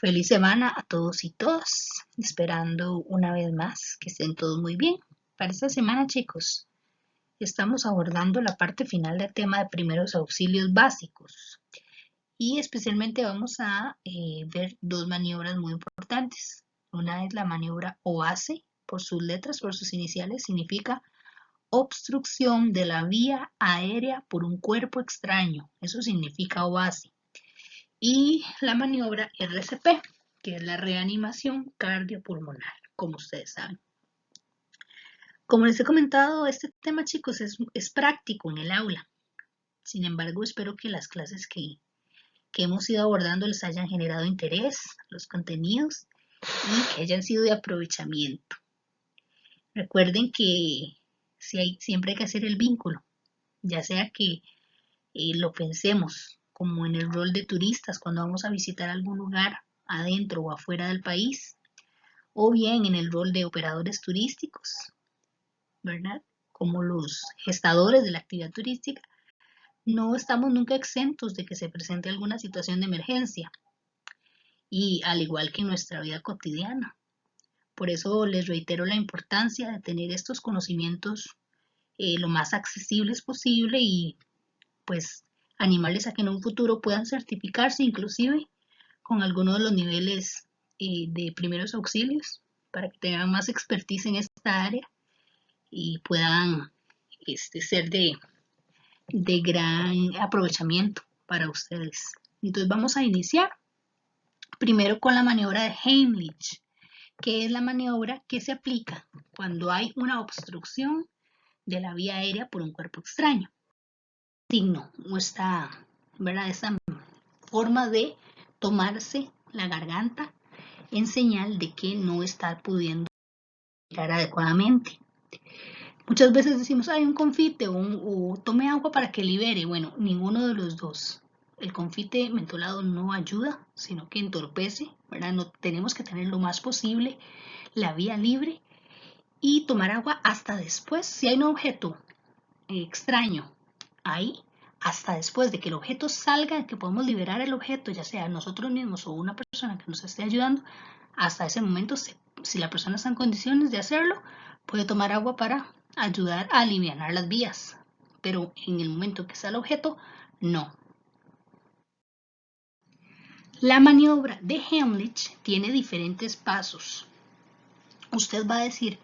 Feliz semana a todos y todas, esperando una vez más que estén todos muy bien. Para esta semana, chicos, estamos abordando la parte final del tema de primeros auxilios básicos y especialmente vamos a ver dos maniobras muy importantes. Una es la maniobra OASE, por sus letras, por sus iniciales, significa obstrucción de la vía aérea por un cuerpo extraño. Eso significa OASE. Y la maniobra RCP, que es la reanimación cardiopulmonar, como ustedes saben. Como les he comentado, este tema, chicos, es práctico en el aula. Sin embargo, espero que las clases que hemos ido abordando les hayan generado interés, los contenidos, y que hayan sido de aprovechamiento. Recuerden que siempre hay que hacer el vínculo, ya sea que lo pensemos como en el rol de turistas cuando vamos a visitar algún lugar adentro o afuera del país, o bien en el rol de operadores turísticos, ¿verdad? Como los gestadores de la actividad turística, no estamos nunca exentos de que se presente alguna situación de emergencia, y al igual que en nuestra vida cotidiana. Por eso les reitero la importancia de tener estos conocimientos lo más accesibles posible y pues animarles a que en un futuro puedan certificarse inclusive con algunos de los niveles de primeros auxilios para que tengan más expertise en esta área y puedan ser de gran aprovechamiento para ustedes. Entonces vamos a iniciar primero con la maniobra de Heimlich, que es la maniobra que se aplica cuando hay una obstrucción de la vía aérea por un cuerpo extraño. Signo o esta forma de tomarse la garganta en señal de que no está pudiendo respirar adecuadamente. Muchas veces decimos, hay un confite o tome agua para que libere. Bueno, ninguno de los dos. El confite mentolado no ayuda, sino que entorpece, ¿verdad? No, tenemos que tener lo más posible la vía libre y tomar agua hasta después. Si hay un objeto extraño ahí, hasta después de que el objeto salga, que podemos liberar el objeto, ya sea nosotros mismos o una persona que nos esté ayudando, hasta ese momento, si la persona está en condiciones de hacerlo, puede tomar agua para ayudar a aliviar las vías, pero en el momento que está el objeto, no. La maniobra de Heimlich tiene diferentes pasos. Usted va a decir,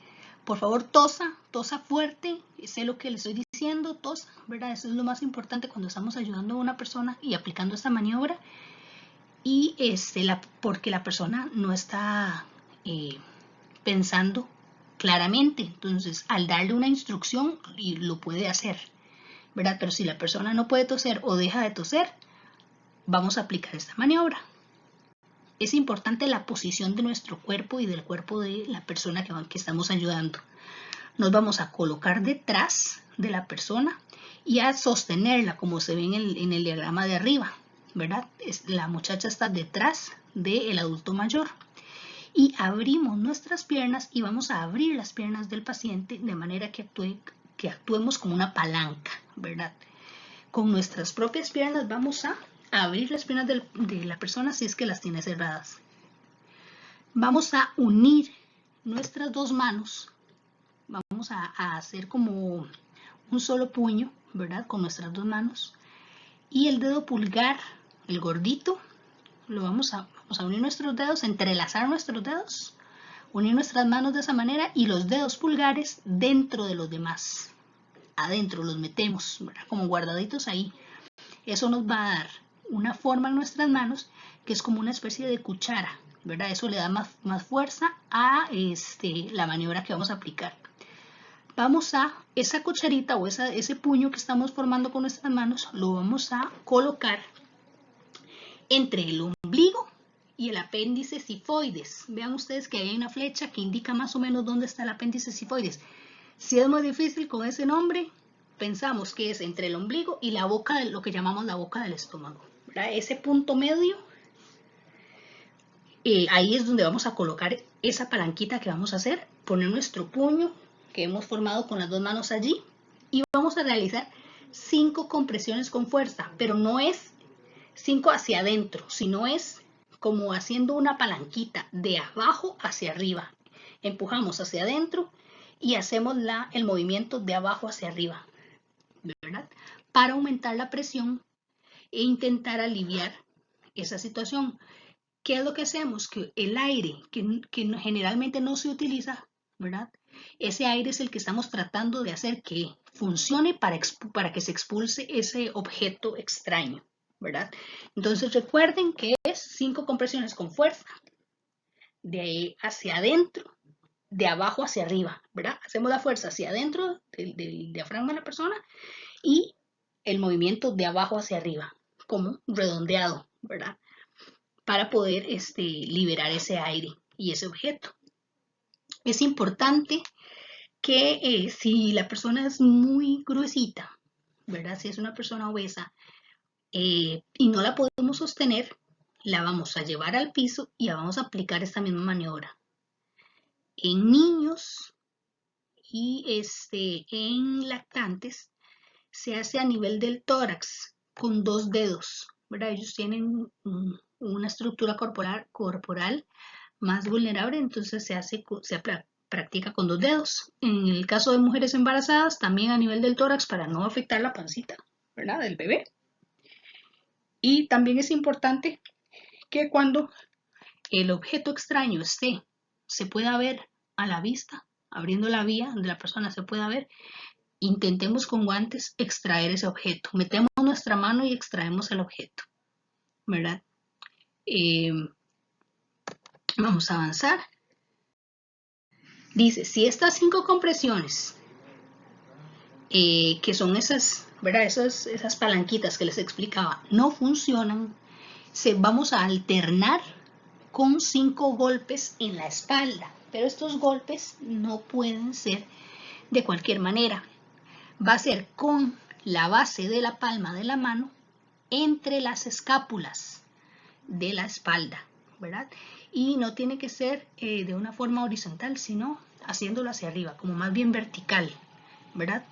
por favor, tosa fuerte, sé lo que le estoy diciendo, tosa, ¿verdad? Eso es lo más importante cuando estamos ayudando a una persona y aplicando esta maniobra. Y porque la persona no está pensando claramente, entonces al darle una instrucción lo puede hacer, ¿verdad? Pero si la persona no puede toser o deja de toser, vamos a aplicar esta maniobra. Es importante la posición de nuestro cuerpo y del cuerpo de la persona que estamos ayudando. Nos vamos a colocar detrás de la persona y a sostenerla como se ve en el diagrama de arriba, ¿verdad? La muchacha está detrás del adulto mayor. Y abrimos nuestras piernas y vamos a abrir las piernas del paciente de manera que actuemos como una palanca, ¿verdad? Con nuestras propias piernas vamos a abrir las piernas de la persona si es que las tiene cerradas. Vamos a unir nuestras dos manos, vamos a hacer como un solo puño, ¿verdad? Con nuestras dos manos. Y el dedo pulgar, el gordito, vamos a unir nuestros dedos, entrelazar nuestros dedos, unir nuestras manos de esa manera y los dedos pulgares dentro de los demás. Adentro los metemos, ¿verdad? Como guardaditos ahí. Eso nos va a dar una forma en nuestras manos que es como una especie de cuchara, ¿verdad? Eso le da más fuerza a la maniobra que vamos a aplicar. Vamos a esa cucharita o ese puño que estamos formando con nuestras manos, lo vamos a colocar entre el ombligo y el apéndice sifoides. Vean ustedes que hay una flecha que indica más o menos dónde está el apéndice sifoides. Si es muy difícil con ese nombre, pensamos que es entre el ombligo y la boca, de lo que llamamos la boca del estómago, ¿verdad? Ese punto medio, ahí es donde vamos a colocar esa palanquita que vamos a hacer, poner nuestro puño que hemos formado con las dos manos allí y vamos a realizar 5 compresiones con fuerza, pero no es 5 hacia adentro, sino es como haciendo una palanquita de abajo hacia arriba. Empujamos hacia adentro y hacemos el movimiento de abajo hacia arriba, ¿verdad? Para aumentar la presión e intentar aliviar esa situación. ¿Qué es lo que hacemos? Que el aire que generalmente no se utiliza, ¿verdad? Ese aire es el que estamos tratando de hacer que funcione para que se expulse ese objeto extraño, ¿verdad? Entonces recuerden que es 5 compresiones con fuerza, de ahí hacia adentro, de abajo hacia arriba, ¿verdad? Hacemos la fuerza hacia adentro del diafragma de la persona y el movimiento de abajo hacia arriba, como redondeado, ¿verdad? Para poder liberar ese aire y ese objeto. Es importante que si la persona es muy gruesita, ¿verdad? Si es una persona obesa y no la podemos sostener, la vamos a llevar al piso y vamos a aplicar esta misma maniobra. En niños y en lactantes se hace a nivel del tórax con 2 dedos, ¿verdad? Ellos tienen una estructura corporal más vulnerable, entonces se practica con 2 dedos. En el caso de mujeres embarazadas, también a nivel del tórax para no afectar la pancita, ¿verdad? Del bebé. Y también es importante que cuando el objeto extraño se pueda ver a la vista, abriendo la vía donde la persona se pueda ver, intentemos con guantes extraer ese objeto. Metemos nuestra mano y extraemos el objeto, ¿verdad? Vamos a avanzar. Dice, si estas 5 compresiones, que son esas, ¿verdad? Esas palanquitas que les explicaba, no funcionan, vamos a alternar con 5 golpes en la espalda. Pero estos golpes no pueden ser de cualquier manera. Va a ser con la base de la palma de la mano entre las escápulas de la espalda, ¿verdad? Y no tiene que ser de una forma horizontal, sino haciéndolo hacia arriba, como más bien vertical, ¿verdad?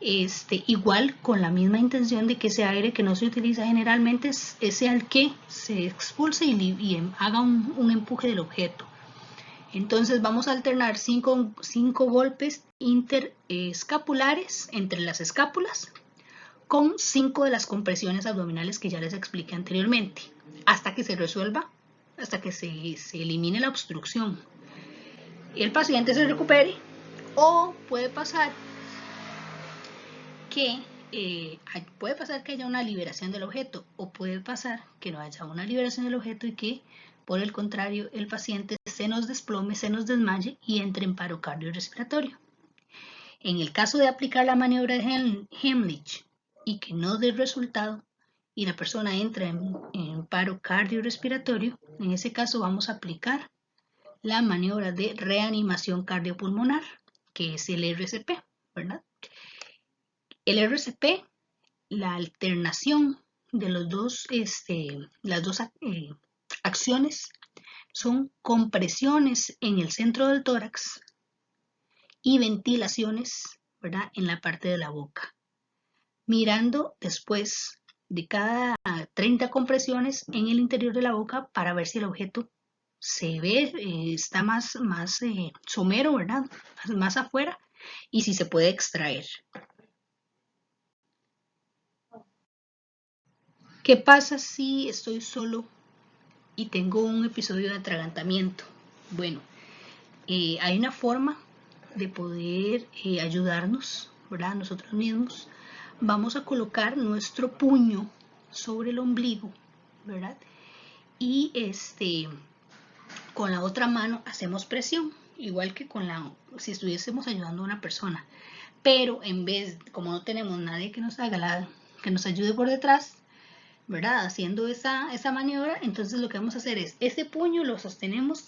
Igual con la misma intención de que ese aire que no se utiliza generalmente sea el que se expulse y haga un empuje del objeto. Entonces vamos a alternar 5 golpes interescapulares entre las escápulas con 5 de las compresiones abdominales que ya les expliqué anteriormente, hasta que se resuelva, hasta que se elimine la obstrucción y el paciente se recupere. O puede pasar que haya una liberación del objeto, o puede pasar que no haya una liberación del objeto y que por el contrario el paciente se nos desplome, se nos desmaye y entre en paro cardiorrespiratorio. En el caso de aplicar la maniobra de Heimlich y que no dé resultado y la persona entra en paro cardiorrespiratorio, en ese caso vamos a aplicar la maniobra de reanimación cardiopulmonar, que es el RCP, ¿verdad? El RCP, la alternación de las dos acciones son compresiones en el centro del tórax y ventilaciones, ¿verdad?, en la parte de la boca. Mirando después de cada 30 compresiones en el interior de la boca para ver si el objeto se ve, está más somero, ¿verdad?, más afuera, y si se puede extraer. ¿Qué pasa si estoy solo y tengo un episodio de atragantamiento? Bueno, hay una forma de poder ayudarnos, ¿verdad?, nosotros mismos. Vamos a colocar nuestro puño sobre el ombligo, ¿verdad? Y con la otra mano hacemos presión, igual que si estuviésemos ayudando a una persona. Pero en vez, como no tenemos nadie que nos haga que nos ayude por detrás, ¿verdad?, haciendo esa maniobra, entonces lo que vamos a hacer es, ese puño lo sostenemos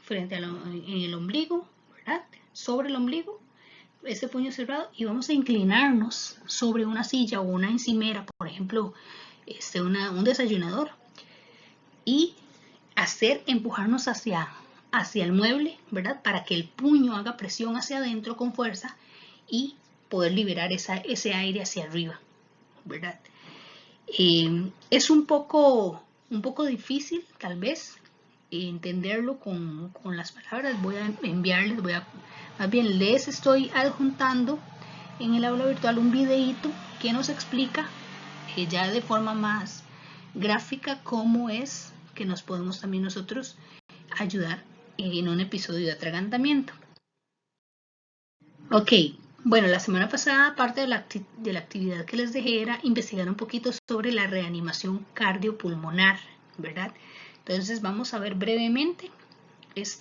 en el ombligo, ¿verdad?, sobre el ombligo, ese puño cerrado, y vamos a inclinarnos sobre una silla o una encimera, por ejemplo, un desayunador, y empujarnos hacia el mueble, ¿verdad?, para que el puño haga presión hacia adentro con fuerza y poder liberar ese aire hacia arriba, ¿verdad? Es un poco un poco difícil tal vez entenderlo con las palabras. Voy a enviarles, más bien les estoy adjuntando en el aula virtual un videíto que nos explica ya de forma más gráfica cómo es que nos podemos también nosotros ayudar en un episodio de atragantamiento. Ok, bueno, la semana pasada parte de la actividad que les dejé era investigar un poquito sobre la reanimación cardiopulmonar, ¿verdad? Entonces vamos a ver brevemente este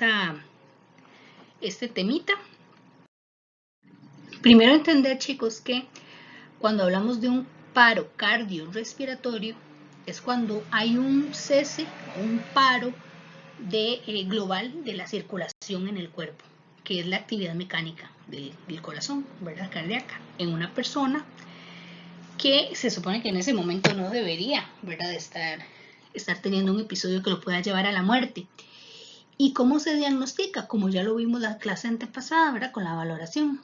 temita. Primero entender, chicos, que cuando hablamos de un paro cardiorrespiratorio es cuando hay un cese, un paro global de la circulación en el cuerpo, que es la actividad mecánica del corazón, ¿verdad? Cardíaca, en una persona que se supone que en ese momento no debería, ¿verdad?, de estar teniendo un episodio que lo pueda llevar a la muerte. ¿Y cómo se diagnostica? Como ya lo vimos la clase antepasada, ¿verdad?, con la valoración.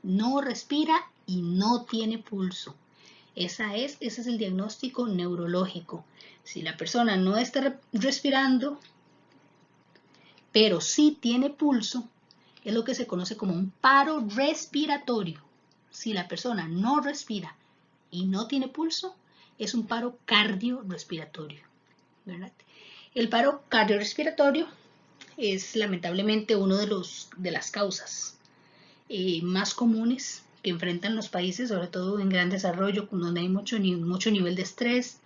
No respira y no tiene pulso. Ese es el diagnóstico neurológico. Si la persona no está respirando, pero sí tiene pulso, es lo que se conoce como un paro respiratorio. Si la persona no respira y no tiene pulso, es un paro cardiorrespiratorio, ¿verdad? El paro cardiorrespiratorio es lamentablemente una de las causas más comunes que enfrentan los países, sobre todo en gran desarrollo, donde hay mucho nivel de estrés.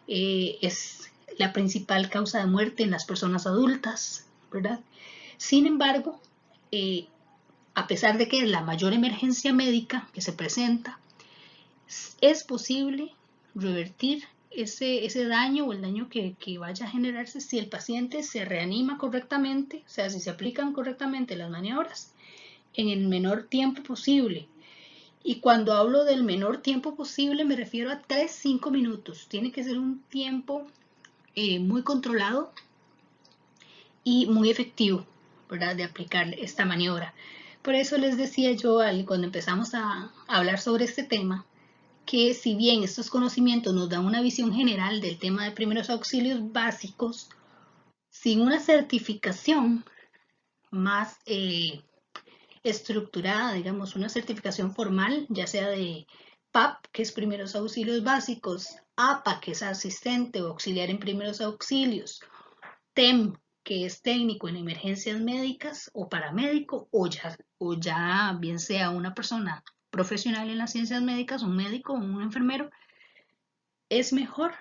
Es la principal causa de muerte en las personas adultas, ¿verdad? Sin embargo, a pesar de que es la mayor emergencia médica que se presenta, es posible revertir ese daño o el daño que vaya a generarse si el paciente se reanima correctamente, o sea, si se aplican correctamente las maniobras en el menor tiempo posible. Y cuando hablo del menor tiempo posible me refiero a 3-5 minutos. Tiene que ser un tiempo muy controlado y muy efectivo, ¿verdad?, de aplicar esta maniobra. Por eso les decía yo cuando empezamos a hablar sobre este tema, que si bien estos conocimientos nos dan una visión general del tema de primeros auxilios básicos, sin una certificación más estructurada, digamos, una certificación formal, ya sea de PAP, que es primeros auxilios básicos, APA, que es asistente o auxiliar en primeros auxilios, TEM, que es técnico en emergencias médicas o paramédico, o ya bien sea una persona profesional en las ciencias médicas, un médico o un enfermero, es mejor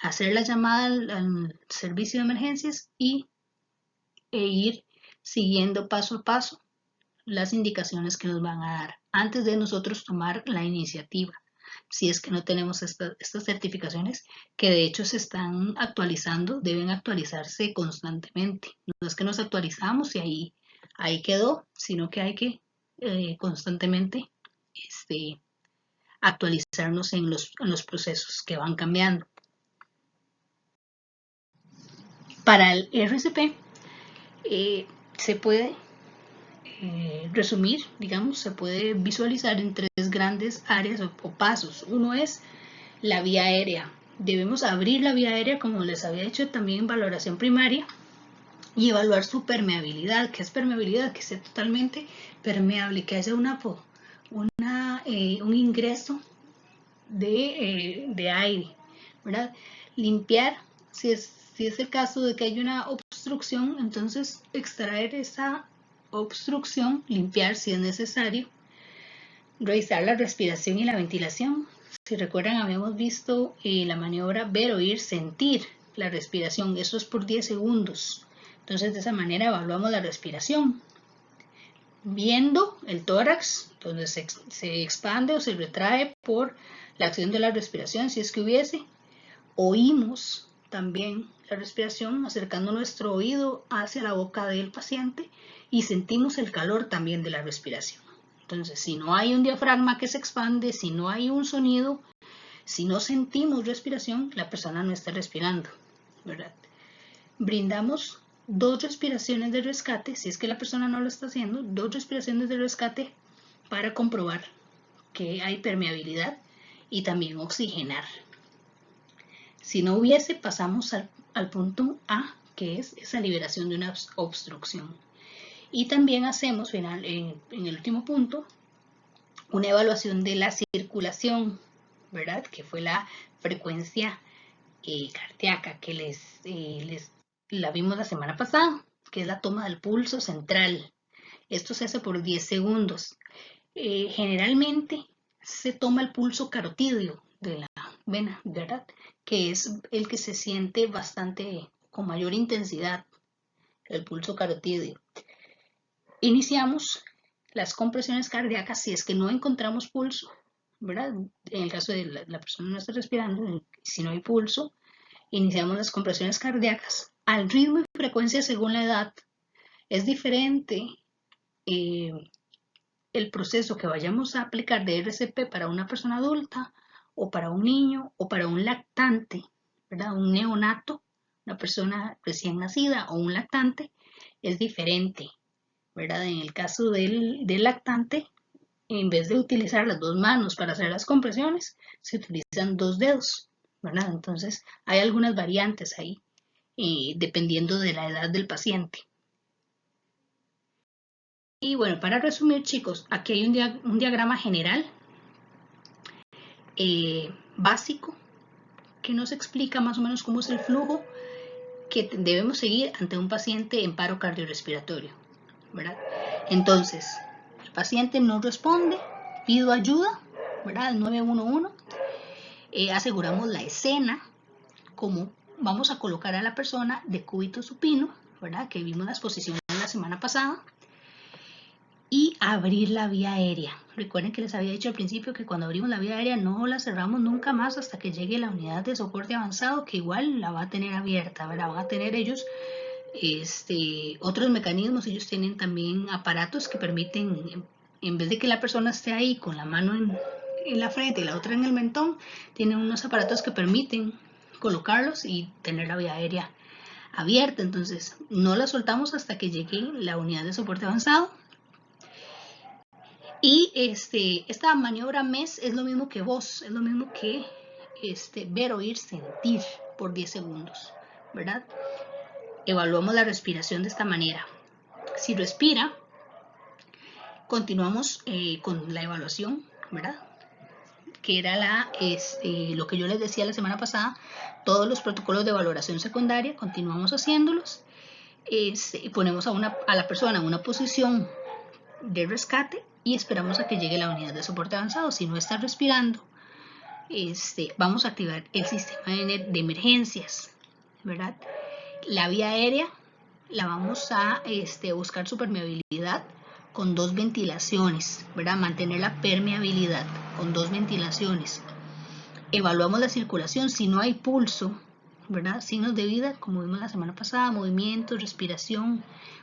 hacer la llamada al servicio de emergencias e ir siguiendo paso a paso las indicaciones que nos van a dar antes de nosotros tomar la iniciativa. Si es que no tenemos estas certificaciones, que de hecho se están actualizando, deben actualizarse constantemente. No es que nos actualizamos y ahí quedó, sino que hay que constantemente actualizarnos en los procesos que van cambiando. Para el RCP se puede resumir, digamos, se puede visualizar en 3 grandes áreas o pasos. Uno es la vía aérea. Debemos abrir la vía aérea, como les había dicho también en valoración primaria, y evaluar su permeabilidad. ¿Qué es permeabilidad? Que sea totalmente permeable, que haya un ingreso de aire, ¿verdad? Limpiar, si es el caso de que hay una obstrucción, entonces extraer esa obstrucción, limpiar si es necesario, revisar la respiración y la ventilación. Si recuerdan, habíamos visto la maniobra ver, oír, sentir la respiración. Eso es por 10 segundos. Entonces, de esa manera evaluamos la respiración. Viendo el tórax, donde se expande o se retrae por la acción de la respiración, si es que hubiese. Oímos también la respiración acercando nuestro oído hacia la boca del paciente y sentimos el calor también de la respiración. Entonces, si no hay un diafragma que se expande, si no hay un sonido, si no sentimos respiración, la persona no está respirando, ¿verdad? Brindamos 2 respiraciones de rescate, si es que la persona no lo está haciendo, 2 respiraciones de rescate para comprobar que hay permeabilidad y también oxigenar. Si no hubiese, pasamos al punto A, que es esa liberación de una obstrucción. Y también hacemos, en el último punto, una evaluación de la circulación, ¿verdad? Que fue la frecuencia cardíaca que la vimos la semana pasada, que es la toma del pulso central. Esto se hace por 10 segundos. Generalmente se toma el pulso carotídeo de la vena, ¿verdad? Que es el que se siente bastante con mayor intensidad, el pulso carotídeo. Iniciamos las compresiones cardíacas si es que no encontramos pulso, ¿verdad? En el caso de la persona no está respirando, si no hay pulso, iniciamos las compresiones cardíacas al ritmo y frecuencia según la edad. Es diferente el proceso que vayamos a aplicar de RCP para una persona adulta o para un niño o para un lactante, ¿verdad? Un neonato, una persona recién nacida o un lactante, es diferente, ¿verdad? En el caso del lactante, en vez de utilizar las dos manos para hacer las compresiones, se utilizan dos dedos, ¿verdad? Entonces hay algunas variantes ahí, dependiendo de la edad del paciente. Y bueno, para resumir, chicos, aquí hay un diagrama general básico que nos explica más o menos cómo es el flujo que debemos seguir ante un paciente en paro cardiorrespiratorio, ¿verdad? Entonces, el paciente no responde, pido ayuda, ¿verdad? Al 911, aseguramos la escena, como vamos a colocar a la persona de cúbito supino, ¿verdad? Que vimos las posiciones la semana pasada. Y abrir la vía aérea. Recuerden que les había dicho al principio que cuando abrimos la vía aérea no la cerramos nunca más hasta que llegue la unidad de soporte avanzado, que igual la va a tener abierta, ¿verdad? Van a tener ellos otros mecanismos. Ellos tienen también aparatos que permiten, en vez de que la persona esté ahí con la mano en la frente y la otra en el mentón, tienen unos aparatos que permiten colocarlos y tener la vía aérea abierta. Entonces no la soltamos hasta que llegue la unidad de soporte avanzado. Y esta maniobra MES es lo mismo que voz, es lo mismo que ver, oír, sentir por 10 segundos, ¿verdad? Evaluamos la respiración de esta manera. Si respira, continuamos con la evaluación, ¿verdad? Que era lo que yo les decía la semana pasada, todos los protocolos de valoración secundaria, continuamos haciéndolos. Ponemos a la persona en una posición de rescate y esperamos a que llegue la unidad de soporte avanzado. Si no está respirando, vamos a activar el sistema de emergencias, ¿verdad? La vía aérea la vamos a buscar su permeabilidad con 2 ventilaciones, ¿verdad? Mantener la permeabilidad con 2 ventilaciones. Evaluamos la circulación. Si no hay pulso, ¿verdad? Signos de vida, como vimos la semana pasada, movimiento, respiración,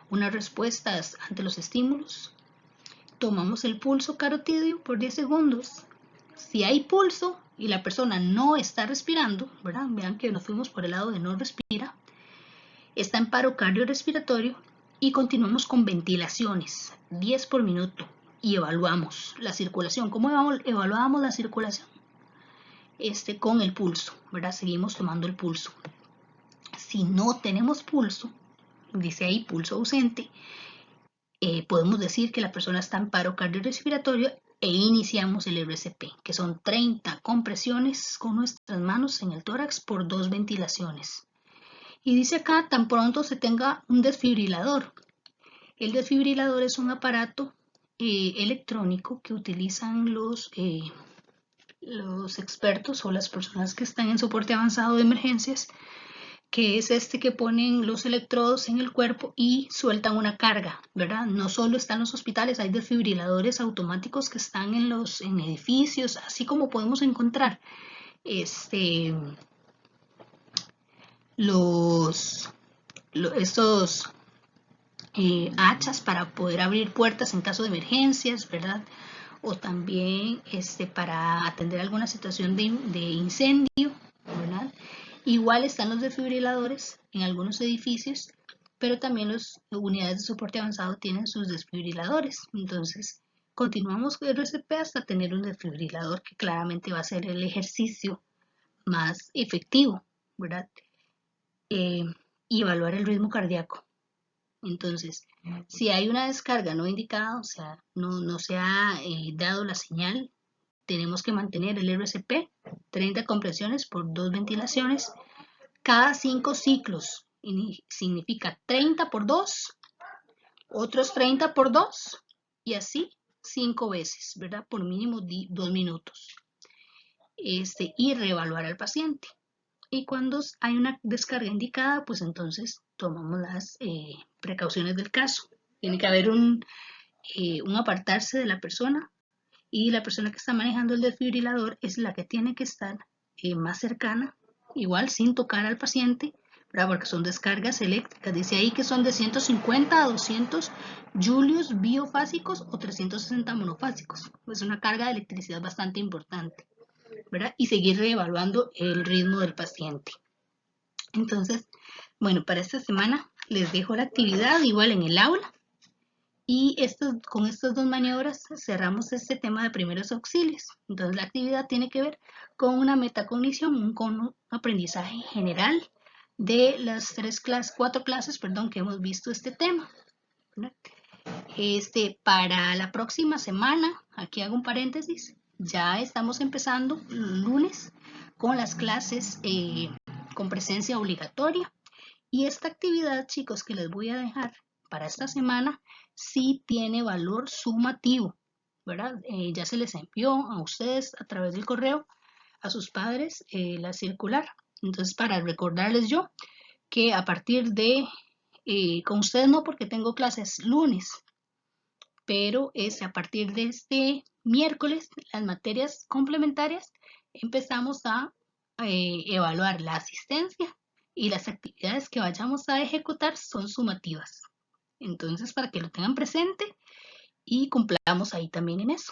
unas respuestas ante los estímulos. Tomamos el pulso carotídeo por 10 segundos. Si hay pulso y la persona no está respirando, ¿verdad? Vean que nos fuimos por el lado de no respira, está en paro cardiorrespiratorio, y continuamos con ventilaciones, 10 por minuto, y evaluamos la circulación. ¿Cómo evaluamos la circulación? Con el pulso, ¿verdad? Seguimos tomando el pulso. Si no tenemos pulso, dice ahí pulso ausente, podemos decir que la persona está en paro cardiorrespiratorio e iniciamos el RCP, que son 30 compresiones con nuestras manos en el tórax por 2 ventilaciones. Y dice acá, tan pronto se tenga un desfibrilador. El desfibrilador es un aparato electrónico que utilizan los expertos o las personas que están en soporte avanzado de emergencias, que es que ponen los electrodos en el cuerpo y sueltan una carga, ¿verdad? No solo están en los hospitales, hay desfibriladores automáticos que están en edificios, así como podemos encontrar estos hachas para poder abrir puertas en caso de emergencias, ¿verdad? O también para atender alguna situación de incendio, ¿verdad? Igual están los desfibriladores en algunos edificios, pero también las unidades de soporte avanzado tienen sus desfibriladores. Entonces, continuamos con el RCP hasta tener un desfibrilador, que claramente va a ser el ejercicio más efectivo, ¿verdad? Y evaluar el ritmo cardíaco. Entonces, si hay una descarga no indicada, o sea, no se ha dado la señal, tenemos que mantener el RCP, 30 compresiones por 2 ventilaciones, cada 5 ciclos. Significa 30 por 2, otros 30 por 2, y así 5 veces, ¿verdad? Por mínimo 2 minutos. Y reevaluar al paciente. Y cuando hay una descarga indicada, pues entonces tomamos las precauciones del caso. Tiene que haber un apartarse de la persona, y la persona que está manejando el desfibrilador es la que tiene que estar más cercana, igual sin tocar al paciente, ¿verdad? Porque son descargas eléctricas. Dice ahí que son de 150 a 200 julios biofásicos o 360 monofásicos. Es una carga de electricidad bastante importante, ¿verdad? Y seguir reevaluando el ritmo del paciente. Entonces, bueno, para esta semana les dejo la actividad igual en el aula, y con estas dos maniobras cerramos este tema de primeros auxilios. Entonces la actividad tiene que ver con una metacognición, con un aprendizaje general de las 4 clases, que hemos visto este tema. Para la próxima semana, aquí hago un paréntesis, ya estamos empezando el lunes con las clases con presencia obligatoria. Y esta actividad, chicos, que les voy a dejar para esta semana, sí tiene valor sumativo, ¿verdad? Ya se les envió a ustedes a través del correo, a sus padres, la circular. Entonces, para recordarles yo que a partir de, con ustedes no, porque tengo clases lunes, pero es a partir de este miércoles, las materias complementarias, empezamos a evaluar la asistencia, y las actividades que vayamos a ejecutar son sumativas. Entonces, para que lo tengan presente y cumplamos ahí también en eso.